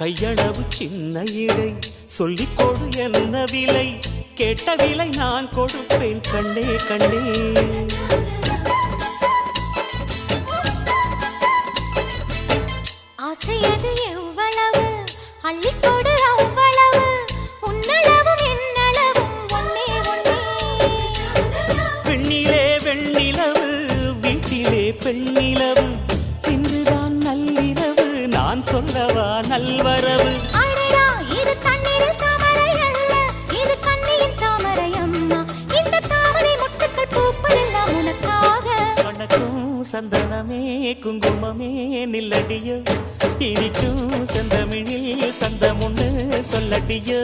கையளவு சின்ன இடை சொல்லிக் கொடு என்ன விலை கேட்ட விலை நான் கொடுப்பேன் கண்ணே கண்ணே ஆசையது எவ்வளவு அள்ளிக்கொடு அவ்வளவு உன்னளவும் என்னளவும் ஒன்னே ஒன்னே பெண்ணிலே வெண்ணிலவு வீட்டிலே பெண்ணிலவு இன்றுதான் நள்ளிரவு நான் சொல்லவா நல்வரவு அடடா இது தண்ணீரில் தாமரை அல்ல இது கண்ணியின் தாமரை அம்மா இந்த தாமரை முட்டுக்கள் பூப்பதெல்லாம் உனக்காக வணக்கம் சந்தனமே குங்குமமே நில்லடியோ இனிக்கும் செந்தமிழில் சந்தமுன்னு சொல்லடியோ